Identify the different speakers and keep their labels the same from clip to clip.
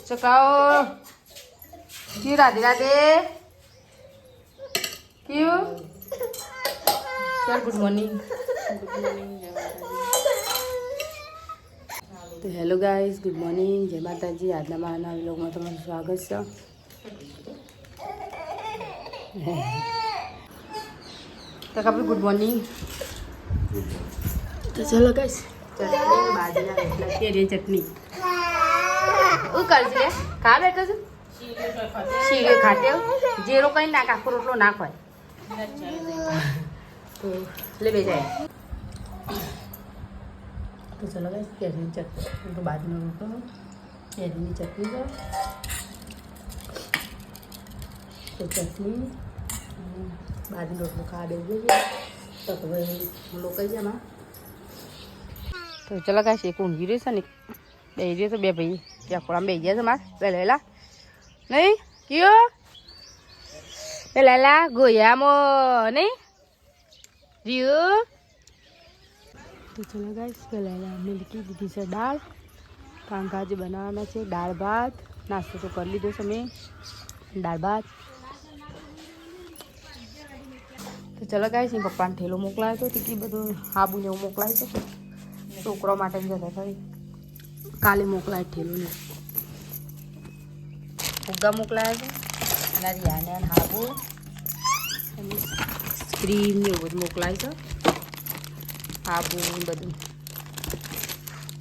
Speaker 1: ચકાઓ ક્યું રાધે રાધે ક્યું sir good morning તો હેલો ગાઈઝ ગુડ મોર્નિંગ જય માતાજી આજના મારા વ્લોગમાં તમારું સ્વાગત છે તો કપી ગુડ મોર્નિંગ તો ચલો ગાઈઝ ચટણી બાજરીના રોટલા કેરી ચટણી હું કરજે ખા બેઠો છું શીરે ખાતે જેરો કઈ નાખ આખો રોટલો નાખ હોય તો લે બે જાય તો ચલો ગાઈસ કેરીની ચટણી તો બાજરીનો રોટલો કેરીની ચટણી તો ચટણી બાજરીનો રોટલો ખા દે તો હવે લોકો છે એમાં તો ચલો ગાઈસ એક ઊંઘી રહેશે ને બે રહ્યો તો બે ભાઈ ત્યાં ખોરામાં બે ગયા છે માર બે લેલા નહીં કયો બે લેલા ગોયામાં નહીં રહ્યું તો ચલો ગાઈસ બે લેલા અમે લીધી દીધી છે દાળ કાંકાજી બનાવવાના છે દાળ ભાત નાસ્તો તો કરી લીધો છે મેં દાળ ભાત તો ચલો ગાઈસ એ પપ્પાને ઠેલો મોકલાયો તો ટીકી બધું હાબુ ને એવું મોકલાય છે છોકરો માટે જતા ખરી કાલે મોકલાય ઠેલું ને ફુગ્ગા મોકલાયા છે અને રિયાને હાબુ અને ક્રીમ ને એવું બધું મોકલાય છે હાબુ બધું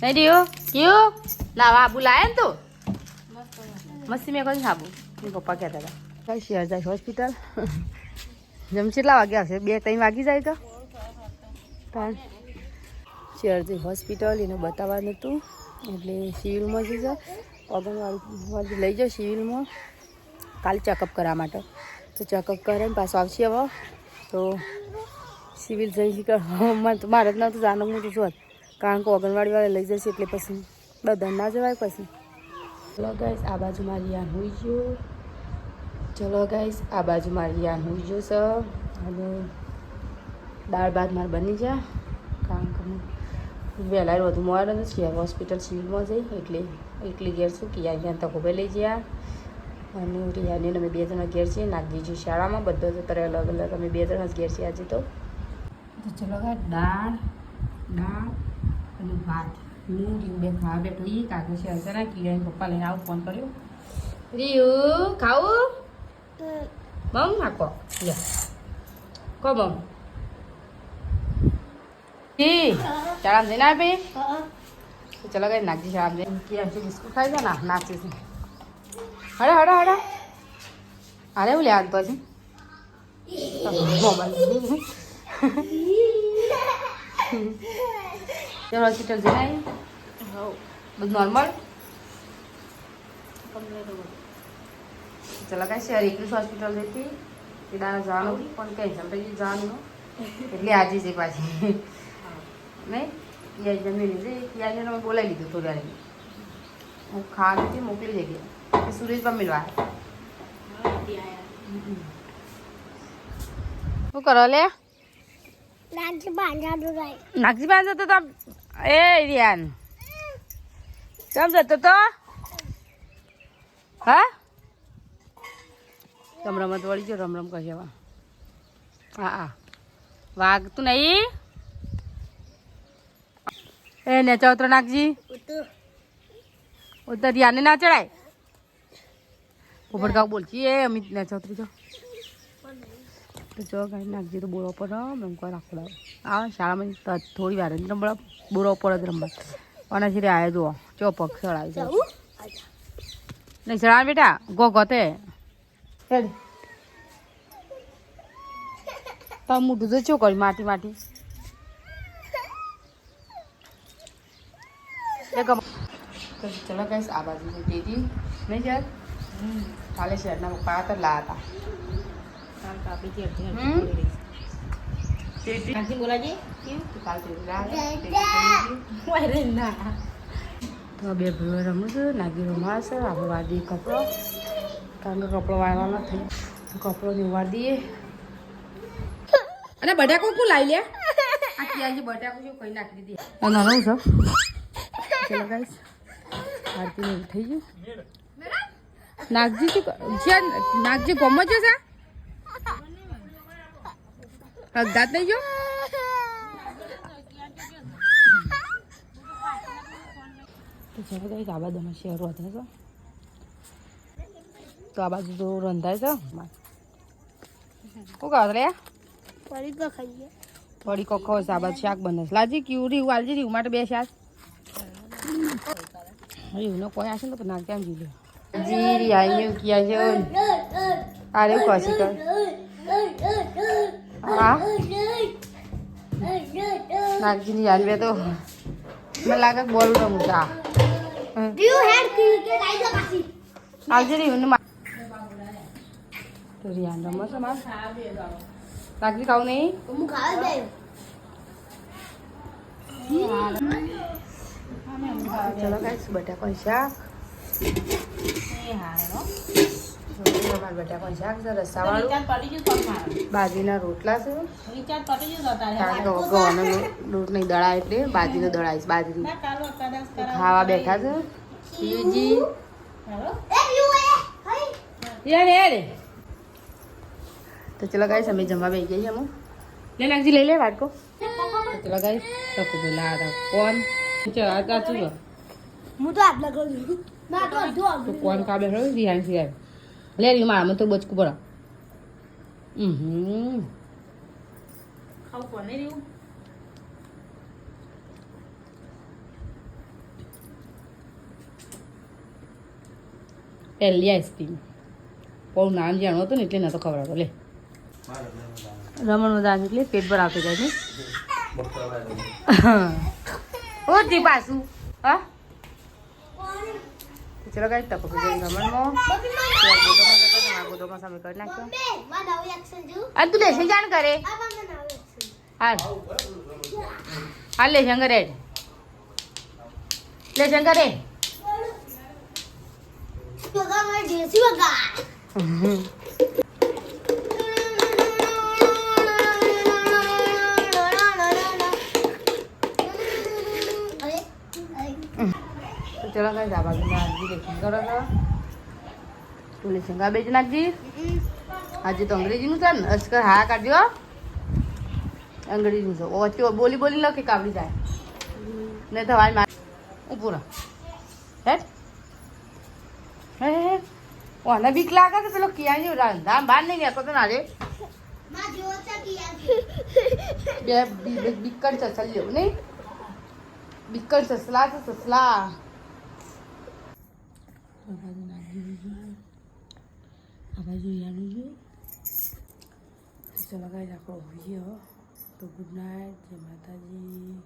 Speaker 1: નહીં રહ્યો કયું ના હાબુ લાયા ને તો મસ્તી મેં કહ્યું હાબુ એ પપ્પા કહેતા હતા કઈ શેર જાય હોસ્પિટલ જમ કેટલા વાગ્યા હશે 2-3 વાગી જાય તો શેર જઈ હોસ્પિટલ એને બતાવવાનું હતું એટલે સિવિલમાં જઈ ઓગણવાળી લઈ જાઓ સિવિલમાં કાલે ચેકઅપ કરવા માટે તો ચેકઅપ કરે પાછું આવશે હવે તો સિવિલ જઈ મારે જ નહોતું જાણવું હું તો શું કારણ કે ઓગણવાડીવાળા લઈ જશે એટલે પછી બધા ના જવાય પછી ચલો ગાઈસ આ બાજુ મારી યાન હોઈ ગયો ચલો ગાઈસ આ બાજુ મારી યાન હોઈ ગયો છે અને દાળ ભાત મારે બની જાય કારણ કે વહેલા વધુ મોડા નથી હોસ્પિટલ સિવિલમાં જઈ એટલે એટલી ઘેર છું કે યાર તકો ભાઈ લઈ ગયા અને રિયાને અમે 2 જણા ઘેર છીએ નાગજીજી શાળામાં બધો તો ત્યારે અલગ અલગ અમે 2 જણા જ ઘેર છીએ આજે તો ચલો ગા દાળ અને ભાત હું રીયું બે ખાવા બેઠો એ કાગળ છે હશે ના કિયાને પપ્પા લઈને આવું ફોન કર્યો રીયું ખાવું મમ નાખો કો મમ ચાલ જઈને આવે તો ચલો ગઈ નાખજી શાળા જઈને કે બિસ્કુટ ખાઈ જાય ના નાખશે હડે હડે હડે અરે હું લેવાનું પછી મોબાઈલ ચાલો હોસ્પિટલ જઈને આવી બધું નોર્મલ ચલો કઈ શહેર એકલીસ હોસ્પિટલ જતી એ દાણા જવાનું પણ કેન્સલ થઈ ગયું જવાનું એટલે આજે છે પાછી નહીં યાદ જમી લીધી યાદ અમે બોલાવી લીધું થોડી વાર હું ખાવા નથી મોકલી દઈ ગયા સુરેશ પણ મિલવા શું કરો લે નાગજી બાંધા તો તમ એ રિયાન કેમ જતો તો હા રમત વળી ગયો રમ કહે હા વાઘ તું નહીં એ ને ચૌત્ર નાખજી ઉતર રિયાને ના ચડાય પોપડગાવ બોલছি એ અમિત ને ચૌત્રી જો તો જો ગાઈ નાખજી તો બોરો પર એમ કોઈ રાખો આ શાળામાં થોડી વાર બોરો પર જ રમવા અને છે આવ્યા જુઓ ચોપક ચડાવી છે નહીં ચડાવે બેટા ગોતે તો મોટું તો શું કર્યું માટી તો ચલો ગાઈસ આ બાજુ દીદી નહીં યાર કાલે શહેરના પપ્પા હતા લા હતા તો બે ભાઈઓ રમું છું નાગી રમાશે આપણે વાળી કપડો કારણ કે કપડો વાળવાનો નથી કપડો વાળી દઈએ અને બટાકો કું લાવી લે આ ક્યાં બટાકો શું કઈ નાખી દીધી નાનું છે ચલો ગાઈસ આરતી થઈ ગયું નાગજી શું છે? નાગજી ગમો છે સા હગાત નહીં જો તો ચાલો કઈ આ બાજુ શેર વધે છે તો આ બાજુ તો રંધાય છે શું કહો રે પડી કોખો આ બાજુ શાક બને છે લાજી ક્યુ રીવું આલજી રીવું માટે બે શાક એવું કોઈ આશે ને તો નાખ કેમ જીલે જીરી આઈ કિયા છે અરે કશી કર હા નાગજી યાર બે તો મને લાગે બોલ રમું તા આજે રહ્યું ને તો રિયાન રમો છો માર નાગજી ખાવું નહીં ચલો ગાઈસ બટાકા શાક બટાકા શાક છે રસાવાળું બાજરીના રોટલા છે કારણ કે ગવાનો લોટ નહીં દળાય એટલે બાજરીનો દળાઈશ બાજરી ખાવા બેઠા છે શિવજી તો ચલો ગાઈસ અમે જમવા બેસી જઈએ અમે લે નાખજી લઈ લે વાટકો ચલો ગાઈસ તકુ બોલા આ કોણ ચાચું
Speaker 2: હું તો આટલા કરું ના તો અડધો
Speaker 1: તો કોણ કાબે હોય રિહાન સિવાય લે રી મારા તો બચકું પડા
Speaker 2: ખાવ કોને રહ્યું
Speaker 1: પહેલી આઈસ્ક્રીમ બહુ નામ જાણવું હતું ને એટલે નતો ખબર લે રમણનું દાન એટલે પેટ પર આવતી જાય ને ઓતી પાછું હા ચલો ગાઈસ તપક જઈને રમણમાં ગોદોમાં સામે કરી નાખ્યો આ તું લેશે જાણ કરે હાલ હાલ લે શંકર રે લે શંકર રે ચલો કઈ જા બાજુ નાખજી લેખન કરો છો તું લેખન કા બેજ નાખજી આજે તો અંગ્રેજીનું છે ને અસ્કર હા કાઢજો અંગ્રેજીનું છે વચ્ચે બોલી બોલી લો કે કાવડી જાય નહીં તો વાળ માર ઊભું રહો હેઠ હે ઓને બીક લાગે કે પેલો કિયાની રાંધા બહાર નહીં ગયા તો ના રે બે બીકર ચસલ લેવું નહીં બીકર સસલા છે સસલા આ બાજુ યાનું જો ચલો ગાઈસ આપણો હોઈએ તો ગુડ નાઇટ જય માતાજી